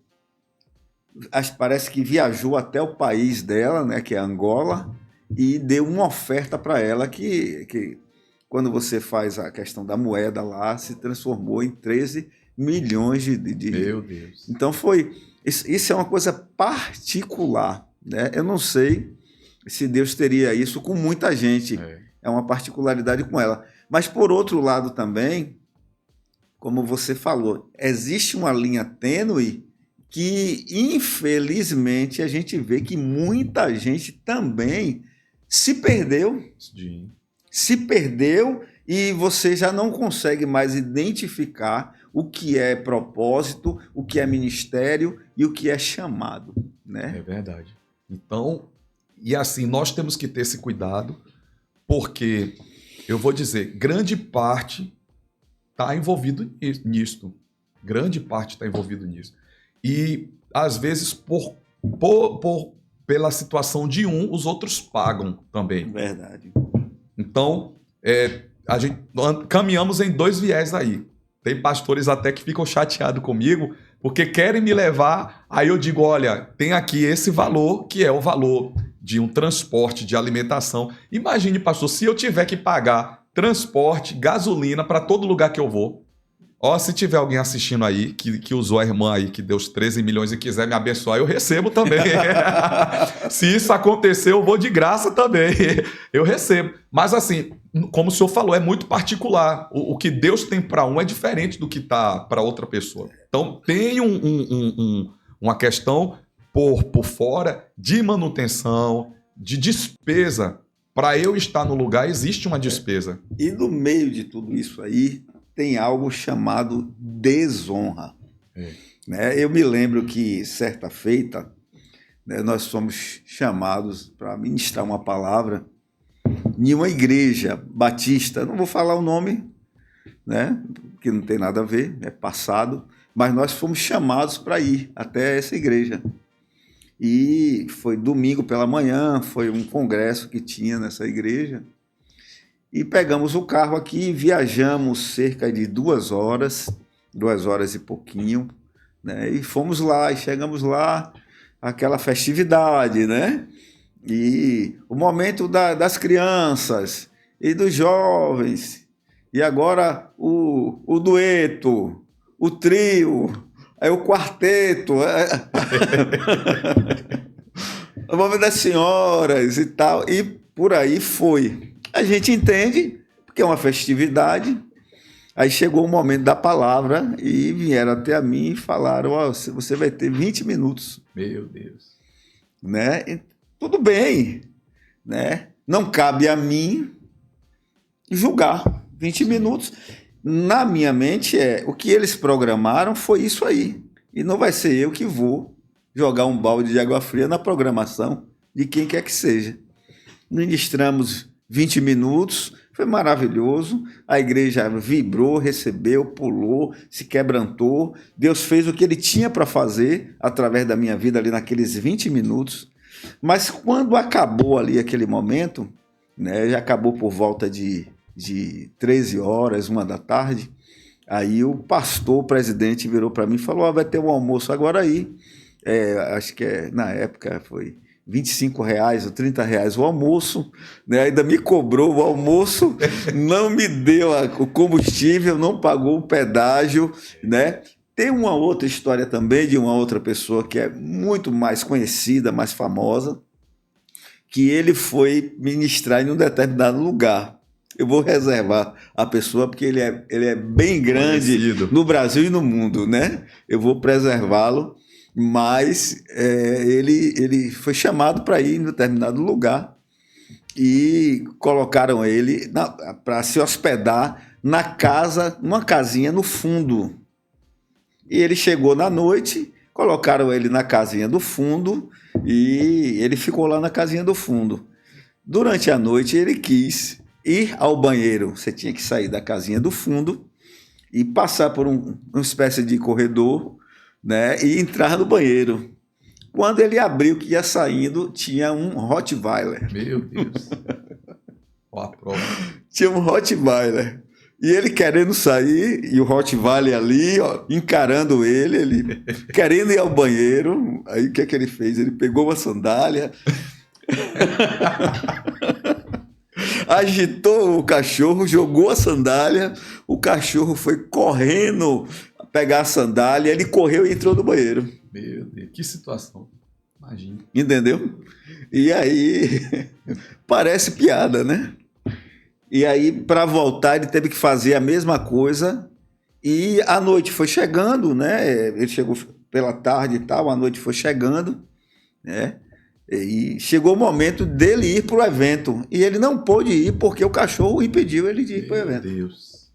Speaker 1: parece que viajou até o país dela, né, que é Angola, e deu uma oferta para ela que quando você faz a questão da moeda lá, se transformou em 13 milhões de...
Speaker 2: Meu Deus.
Speaker 1: Então isso é uma coisa particular, né? Eu não sei se Deus teria isso com muita gente. É uma particularidade com ela. Mas por outro lado também, como você falou, existe uma linha tênue que infelizmente a gente vê que muita gente também se perdeu.
Speaker 2: Sim.
Speaker 1: Se perdeu e você já não consegue mais identificar o que é propósito, o que é ministério e o que é chamado, né?
Speaker 2: É verdade. Então, e assim, nós temos que ter esse cuidado, porque, eu vou dizer, grande parte está envolvido nisto. Grande parte está envolvido nisso. E, às vezes, pela situação de um, os outros pagam também.
Speaker 1: Verdade.
Speaker 2: Então, a gente caminhamos em 2 viés aí. Tem pastores até que ficam chateados comigo, porque querem me levar, aí eu digo, olha, tem aqui esse valor, que é o valor de um transporte, de alimentação. Imagine, pastor, se eu tiver que pagar transporte, gasolina para todo lugar que eu vou. Ó, se tiver alguém assistindo aí, que usou a irmã aí, que deu os 13 milhões e quiser me abençoar, eu recebo também. Se isso acontecer, eu vou de graça também. Eu recebo. Mas assim, como o senhor falou, é muito particular. O que Deus tem para um é diferente do que tá para outra pessoa. Então, tem uma questão por fora de manutenção, de despesa. Para eu estar no lugar, existe uma despesa.
Speaker 1: E no meio de tudo isso aí, tem algo chamado desonra. né? Eu me lembro que, certa feita, né, nós fomos chamados para ministrar uma palavra em uma igreja batista, não vou falar o nome, né, que não tem nada a ver, é passado, mas nós fomos chamados para ir até essa igreja. E foi domingo pela manhã, foi um congresso que tinha nessa igreja, e pegamos o carro aqui e viajamos cerca de 2 horas e pouquinho, né, e fomos lá, e chegamos lá, aquela festividade, né, e o momento das crianças e dos jovens, e agora o dueto, o trio, aí o quarteto, o momento das senhoras e tal, e por aí foi. A gente entende, porque é uma festividade, aí chegou o momento da palavra e vieram até mim e falaram, oh, você vai ter 20 minutos.
Speaker 2: Meu Deus.
Speaker 1: Né? E tudo bem, né? Não cabe a mim julgar 20 minutos. Na minha mente, o que eles programaram foi isso aí. E não vai ser eu que vou jogar um balde de água fria na programação de quem quer que seja. Ministramos 20 minutos, foi maravilhoso. A igreja vibrou, recebeu, pulou, se quebrantou. Deus fez o que ele tinha para fazer através da minha vida ali naqueles 20 minutos. Mas quando acabou ali aquele momento, né, já acabou por volta de 13 horas, 1 da tarde, aí o pastor, o presidente, virou para mim e falou, oh, vai ter um almoço agora aí, acho que na época foi R$ 25 ou R$ 30 o almoço, né, ainda me cobrou o almoço, não me deu o combustível, não pagou o pedágio, né? Tem uma outra história também de uma outra pessoa que é muito mais conhecida, mais famosa, que ele foi ministrar em um determinado lugar. Eu vou reservar a pessoa porque ele é bem grande conhecido no Brasil e no mundo, né? Eu vou preservá-lo, mas ele foi chamado para ir em um determinado lugar e colocaram ele para se hospedar na casa, numa casinha no fundo. E ele chegou na noite, colocaram ele na casinha do fundo e ele ficou lá na casinha do fundo. Durante a noite ele quis ir ao banheiro. Você tinha que sair da casinha do fundo e passar por uma espécie de corredor, né, e entrar no banheiro. Quando ele abriu, que ia saindo, tinha um Rottweiler.
Speaker 2: Meu Deus. Ó a prova.
Speaker 1: Tinha um Rottweiler. E ele querendo sair, e o Rottweiler ali, ó, encarando ele querendo ir ao banheiro. Aí o que é que ele fez? Ele pegou uma sandália, agitou o cachorro, jogou a sandália, o cachorro foi correndo pegar a sandália, ele correu e entrou no banheiro.
Speaker 2: Meu Deus, que situação. Imagina.
Speaker 1: Entendeu? E aí, parece piada, né? E aí, para voltar, ele teve que fazer a mesma coisa. E a noite foi chegando, né? Ele chegou pela tarde e tal, a noite foi chegando, né? E chegou o momento dele ir para o evento. E ele não pôde ir porque o cachorro impediu ele de ir para o evento.
Speaker 2: Meu Deus.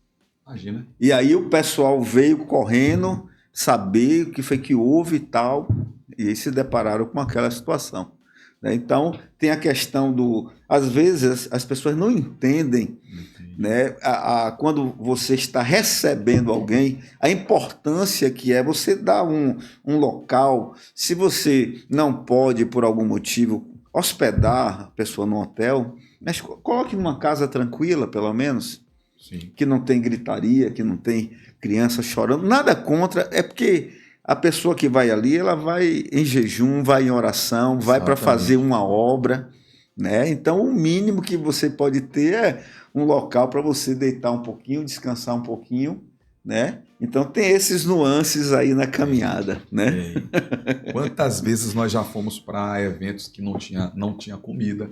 Speaker 2: Imagina.
Speaker 1: E aí o pessoal veio correndo saber o que foi que houve e tal. E aí se depararam com aquela situação. Então, tem a questão do... Às vezes, as pessoas não entendem, né, quando você está recebendo alguém, a importância que é você dar um local. Se você não pode, por algum motivo, hospedar a pessoa no hotel, mas coloque numa casa tranquila, pelo menos,
Speaker 2: sim,
Speaker 1: que não tem gritaria, que não tem criança chorando. Nada contra, é porque... A pessoa que vai ali, ela vai em jejum, vai em oração, vai para fazer uma obra, né? Então, o mínimo que você pode ter é um local para você deitar um pouquinho, descansar um pouquinho, né? Então, tem esses nuances aí na caminhada, né?
Speaker 2: Quantas vezes nós já fomos para eventos que não tinha comida?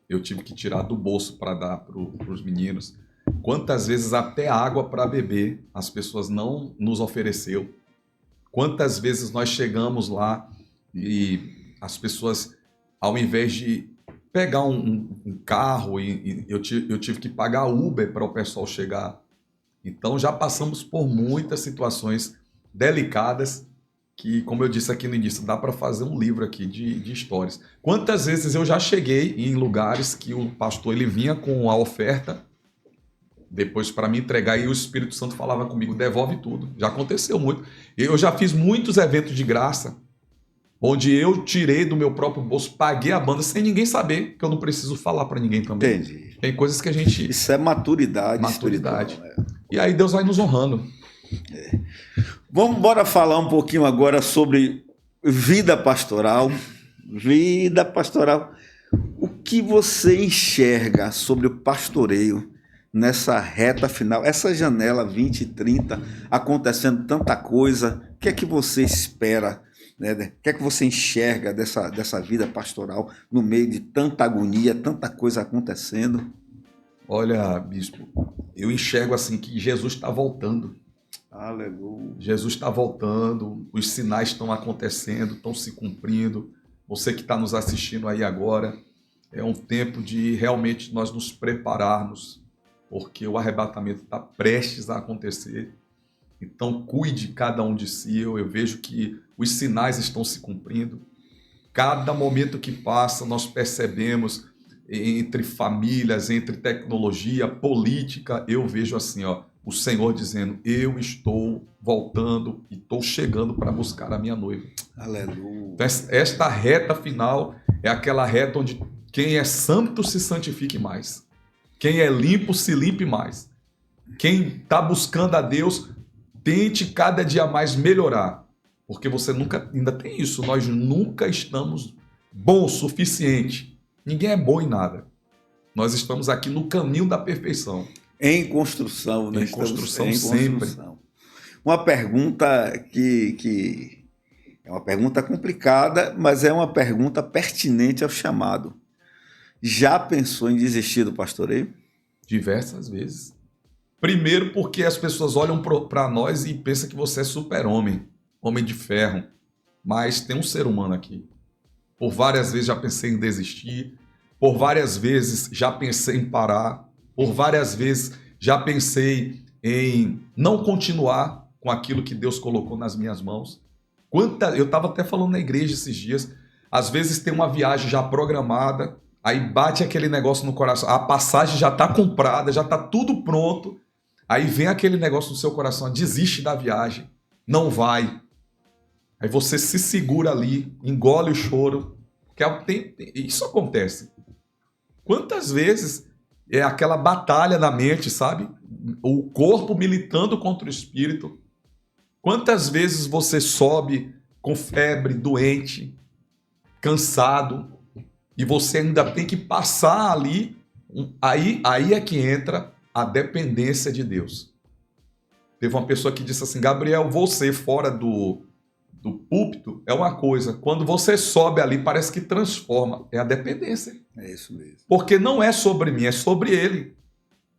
Speaker 2: Eu tive que tirar do bolso para dar para os meninos. Quantas vezes até água para beber as pessoas não nos ofereceu? Quantas vezes nós chegamos lá e as pessoas, ao invés de pegar um carro, e eu tive que pagar Uber para o pessoal chegar. Então já passamos por muitas situações delicadas que, como eu disse aqui no início, dá para fazer um livro aqui de histórias. Quantas vezes eu já cheguei em lugares que o pastor ele vinha com a oferta, depois para me entregar, e o Espírito Santo falava comigo, devolve tudo. Já aconteceu muito. Eu já fiz muitos eventos de graça, onde eu tirei do meu próprio bolso, paguei a banda sem ninguém saber, que eu não preciso falar para ninguém também.
Speaker 1: Entendi.
Speaker 2: Tem coisas que a gente...
Speaker 1: Isso é maturidade.
Speaker 2: Maturidade. E aí Deus vai nos honrando.
Speaker 1: Vamos bora falar um pouquinho agora sobre vida pastoral. Vida pastoral. O que você enxerga sobre o pastoreio nessa reta final, essa janela 2030, acontecendo tanta coisa? O que é que você espera? Né? O que é que você enxerga dessa vida pastoral no meio de tanta agonia, tanta coisa acontecendo?
Speaker 2: Olha, bispo, eu enxergo assim que Jesus está voltando.
Speaker 1: Aleluia.
Speaker 2: Jesus está voltando, os sinais estão acontecendo, estão se cumprindo. Você que está nos assistindo aí agora, é um tempo de realmente nós nos prepararmos, porque o arrebatamento está prestes a acontecer. Então, cuide cada um de si. Eu vejo que os sinais estão se cumprindo. Cada momento que passa, nós percebemos entre famílias, entre tecnologia, política, eu vejo assim, o Senhor dizendo, eu estou voltando e estou chegando para buscar a minha noiva.
Speaker 1: Aleluia.
Speaker 2: Então, esta reta final é aquela reta onde quem é santo se santifique mais. Quem é limpo se limpe mais. Quem está buscando a Deus, tente cada dia mais melhorar. Porque você nunca, ainda tem isso, nós nunca estamos bons o suficiente. Ninguém é bom em nada. Nós estamos aqui no caminho da perfeição.
Speaker 1: Em construção, né?
Speaker 2: Em construção sempre.
Speaker 1: Uma pergunta que é uma pergunta complicada, mas é uma pergunta pertinente ao chamado. Já pensou em desistir do pastoreio?
Speaker 2: Diversas vezes. Primeiro porque as pessoas olham para nós e pensam que você é super-homem, homem de ferro. Mas tem um ser humano aqui. Por várias vezes já pensei em desistir, por várias vezes já pensei em parar, por várias vezes já pensei em não continuar com aquilo que Deus colocou nas minhas mãos. Eu estava até falando na igreja esses dias, às vezes tem uma viagem já programada, aí bate aquele negócio no coração, a passagem já está comprada, já está tudo pronto, aí vem aquele negócio no seu coração, desiste da viagem, não vai. Aí você se segura ali, engole o choro, porque isso acontece. Quantas vezes é aquela batalha na mente, sabe? O corpo militando contra o espírito. Quantas vezes você sobe com febre, doente, cansado, e você ainda tem que passar ali, aí é que entra a dependência de Deus. Teve uma pessoa que disse assim, Gabriel, você fora do púlpito é uma coisa, quando você sobe ali parece que transforma, é a dependência.
Speaker 1: É isso mesmo.
Speaker 2: Porque não é sobre mim, é sobre ele.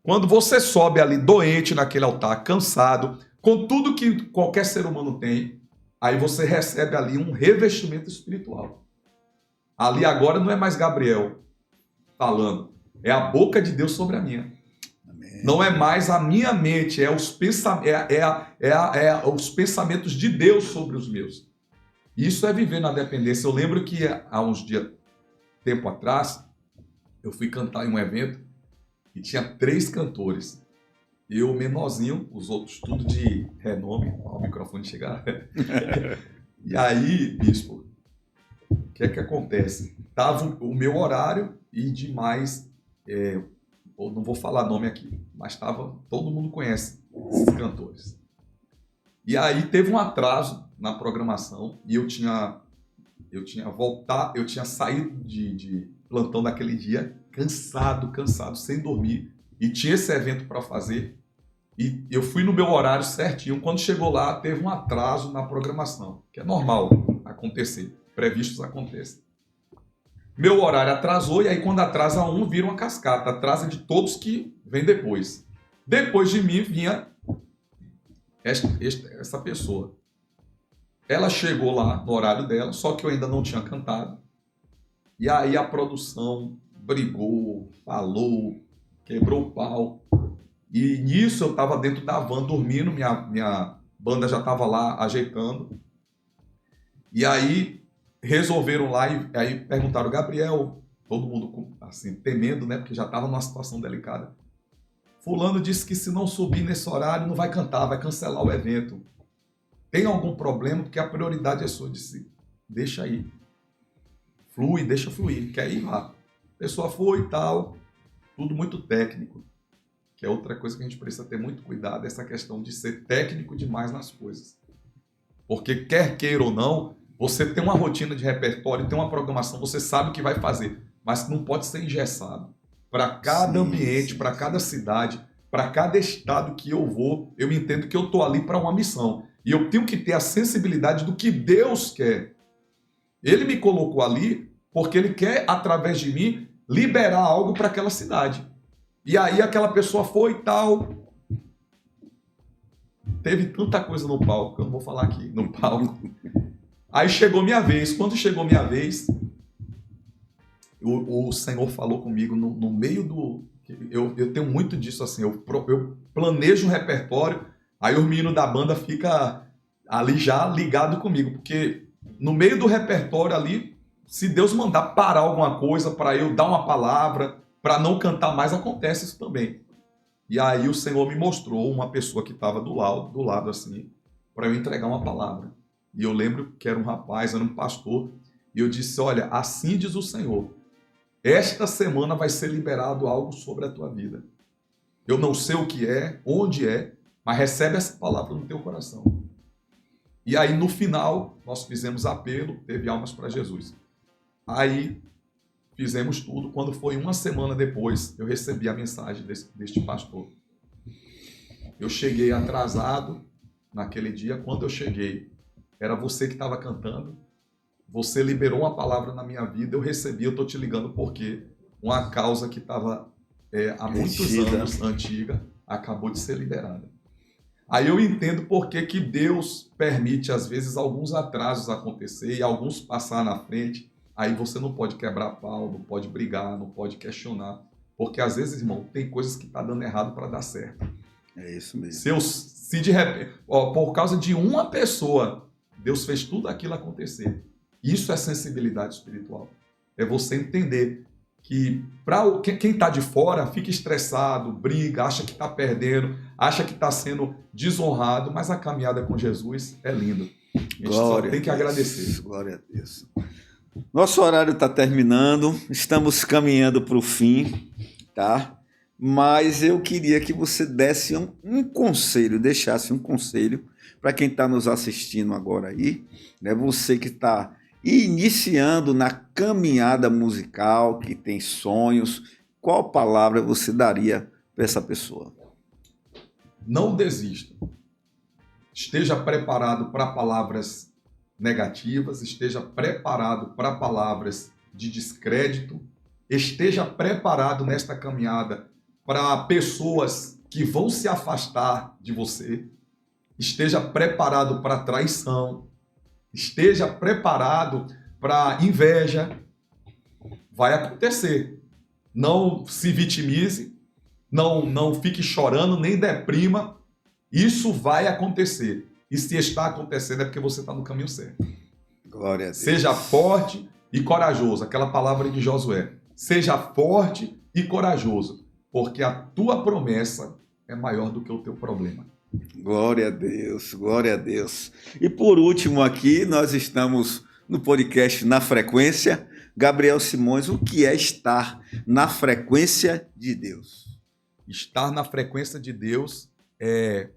Speaker 2: Quando você sobe ali doente naquele altar, cansado, com tudo que qualquer ser humano tem, aí você recebe ali um revestimento espiritual. Ali agora não é mais Gabriel falando, é a boca de Deus sobre a minha. Amém. Não é mais a minha mente, é os pensamentos de Deus sobre os meus. Isso é viver na dependência. Eu lembro que há uns tempo atrás, eu fui cantar em um evento e tinha 3 cantores. Eu menorzinho, os outros tudo de renome, ao microfone chegar. E aí, bispo, o que é que acontece? Tava o meu horário e demais, eu não vou falar nome aqui, mas todo mundo conhece esses cantores. E aí teve um atraso na programação e eu tinha saído de plantão naquele dia, cansado, sem dormir, e tinha esse evento para fazer, e eu fui no meu horário certinho. Quando chegou lá, teve um atraso na programação, que é normal acontecer, previstos acontecem. Meu horário atrasou, e aí quando atrasa um, vira uma cascata, atrasa de todos que vem depois. Depois de mim vinha essa pessoa. Ela chegou lá no horário dela, só que eu ainda não tinha cantado. E aí a produção brigou, falou, quebrou o pau. E nisso eu estava dentro da van dormindo, minha banda já estava lá ajeitando. E aí resolveram lá e aí perguntaram, Gabriel, todo mundo assim, temendo, né? Porque já estava numa situação delicada. Fulano disse que se não subir nesse horário não vai cantar, vai cancelar o evento. Tem algum problema? Porque a prioridade é sua. Eu disse, deixa aí. Flui, deixa fluir. Quer ir, vá. A pessoa foi e tal. Tudo muito técnico. Que é outra coisa que a gente precisa ter muito cuidado, essa questão de ser técnico demais nas coisas. Porque quer queira ou não, você tem uma rotina de repertório, tem uma programação, você sabe o que vai fazer, mas não pode ser engessado. Para cada ambiente, para cada cidade, para cada estado que eu vou, eu entendo que eu estou ali para uma missão. E eu tenho que ter a sensibilidade do que Deus quer. Ele me colocou ali porque Ele quer, através de mim, liberar algo para aquela cidade. E aí aquela pessoa foi e tal. Teve tanta coisa no palco, eu não vou falar aqui, no palco. Aí chegou minha vez. Quando chegou minha vez, o Senhor falou comigo no meio do... Eu tenho muito disso assim, eu planejo um repertório, aí o menino da banda fica ali já ligado comigo, porque no meio do repertório ali, se Deus mandar parar alguma coisa para eu dar uma palavra, para não cantar mais, acontece isso também. E aí o Senhor me mostrou uma pessoa que estava do lado assim, para eu entregar uma palavra. E eu lembro que era um rapaz, era um pastor, e eu disse, olha, assim diz o Senhor, esta semana vai ser liberado algo sobre a tua vida. Eu não sei o que é, onde é, mas recebe essa palavra no teu coração. E aí no final, nós fizemos apelo, teve almas para Jesus. Aí fizemos tudo. Quando foi uma semana depois, eu recebi a mensagem deste pastor. Eu cheguei atrasado naquele dia. Quando eu cheguei, era você que estava cantando. Você liberou uma palavra na minha vida. Eu recebi, eu estou te ligando porque uma causa que estava há muitos anos antiga acabou de ser liberada. Aí eu entendo por que Deus permite, às vezes, alguns atrasos acontecer e alguns passar na frente. Aí você não pode quebrar pau, não pode brigar, não pode questionar. Porque às vezes, irmão, tem coisas que estão dando errado para dar certo.
Speaker 1: É isso mesmo.
Speaker 2: Se de repente, por causa de uma pessoa, Deus fez tudo aquilo acontecer. Isso é sensibilidade espiritual. É você entender que quem está de fora fica estressado, briga, acha que está perdendo, acha que está sendo desonrado, mas a caminhada com Jesus é linda. A gente só tem que agradecer.
Speaker 1: Glória a Deus. Nosso horário está terminando, estamos caminhando para o fim, tá? Mas eu queria que você desse um conselho, deixasse um conselho para quem está nos assistindo agora aí, né? Você que está iniciando na caminhada musical, que tem sonhos, qual palavra você daria para essa pessoa?
Speaker 2: Não desista. Esteja preparado para palavras negativas, esteja preparado para palavras de descrédito, esteja preparado nesta caminhada para pessoas que vão se afastar de você, esteja preparado para traição, esteja preparado para inveja. Vai acontecer. Não se vitimize, não fique chorando, nem deprima. Isso vai acontecer. E se está acontecendo é porque você está no caminho certo.
Speaker 1: Glória a Deus.
Speaker 2: Seja forte e corajoso. Aquela palavra de Josué. Seja forte e corajoso, porque a tua promessa é maior do que o teu problema.
Speaker 1: Glória a Deus, glória a Deus. E por último aqui, nós estamos no podcast Na Frequência. Gabriel Simões, o que é estar na frequência de Deus?
Speaker 2: Estar na frequência de Deus é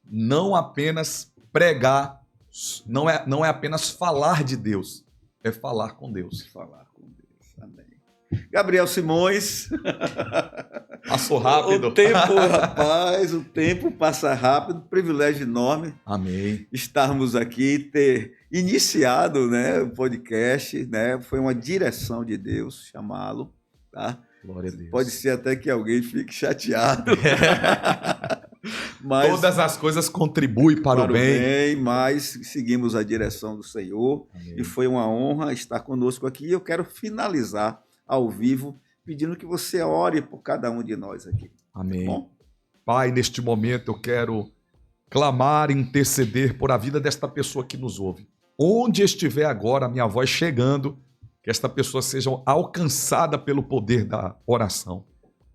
Speaker 2: não apenas pregar, não é apenas falar de Deus, é falar com Deus.
Speaker 1: Falar com Deus, amém. Gabriel Simões.
Speaker 2: Passou rápido.
Speaker 1: O tempo, rapaz, o tempo passa rápido, privilégio enorme.
Speaker 2: Amém.
Speaker 1: Estarmos aqui, ter iniciado, né, o podcast, né, foi uma direção de Deus chamá-lo, tá?
Speaker 2: Glória a Deus.
Speaker 1: Pode ser até que alguém fique chateado. Mas,
Speaker 2: todas as coisas contribuem para o bem.
Speaker 1: Mas seguimos a direção do Senhor. Amém. E foi uma honra estar conosco aqui. Eu quero finalizar ao vivo pedindo que você ore por cada um de nós aqui.
Speaker 2: Amém.
Speaker 1: Tá bom?
Speaker 2: Pai, neste momento eu quero clamar e interceder por a vida desta pessoa que nos ouve. onde estiver agora a minha voz chegando, que esta pessoa seja alcançada pelo poder da oração.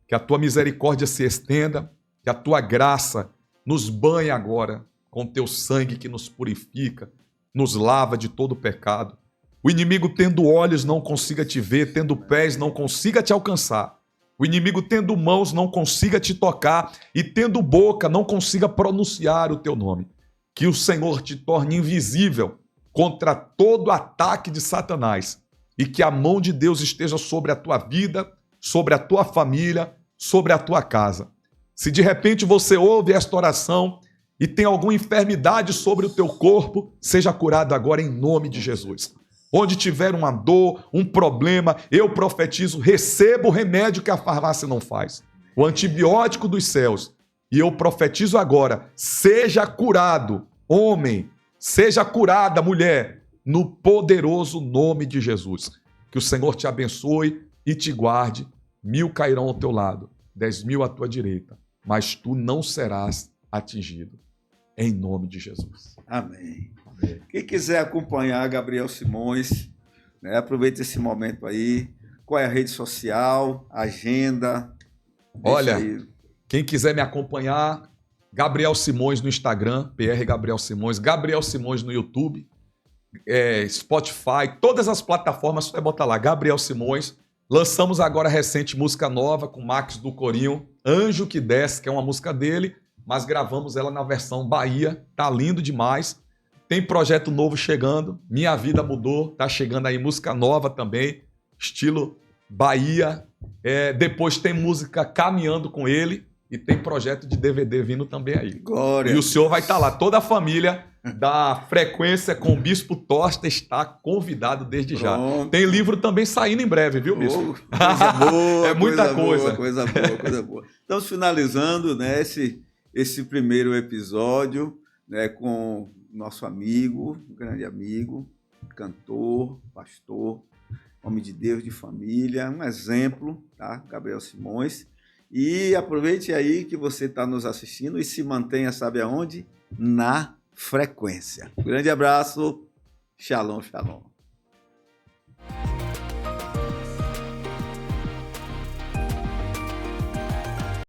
Speaker 2: Que a tua misericórdia se estenda, que a tua graça nos banhe agora com teu sangue que nos purifica, nos lava de todo pecado. O inimigo, tendo olhos, não consiga te ver, tendo pés, não consiga te alcançar. O inimigo, tendo mãos, não consiga te tocar, e tendo boca, não consiga pronunciar o teu nome. Que o Senhor te torne invisível contra todo ataque de Satanás, e que a mão de Deus esteja sobre a tua vida, sobre a tua família, sobre a tua casa. Se de repente você ouve esta oração e tem alguma enfermidade sobre o teu corpo, seja curado agora em nome de Jesus. Onde tiver uma dor, um problema, eu profetizo, receba o remédio que a farmácia não faz, o antibiótico dos céus. E eu profetizo agora, seja curado, homem, seja curada, mulher, no poderoso nome de Jesus. Que o Senhor te abençoe e te guarde. 1000 cairão ao teu lado, 10.000 à tua direita, mas tu não serás atingido. Em nome de Jesus.
Speaker 1: Amém. Quem quiser acompanhar Gabriel Simões, né, aproveita esse momento aí. Qual é a rede social, agenda?
Speaker 2: Olha, quem quiser me acompanhar, Gabriel Simões no Instagram, PR Gabriel Simões no YouTube, Spotify, todas as plataformas, você vai botar lá, Gabriel Simões. Lançamos agora recente música nova com Max do Corinho, Anjo que Desce, que é uma música dele, mas gravamos ela na versão Bahia, tá lindo demais. Tem projeto novo chegando, Minha Vida Mudou, tá chegando aí música nova também, estilo Bahia. Depois tem música Caminhando com Ele e tem projeto de DVD vindo também aí.
Speaker 1: Glória.
Speaker 2: E o senhor vai estar lá, toda a família da Frequência com o Bispo Tosta está convidado desde já. Tem livro também saindo em breve, viu, Bispo?
Speaker 1: Coisa boa,
Speaker 2: é muita coisa.
Speaker 1: Coisa boa. Estamos finalizando, né, esse primeiro episódio, né, com nosso amigo, um grande amigo, cantor, pastor, homem de Deus, de família, um exemplo, tá? Gabriel Simões. E aproveite aí que você está nos assistindo e se mantenha, sabe aonde? Na frequência. Um grande abraço. Shalom, shalom.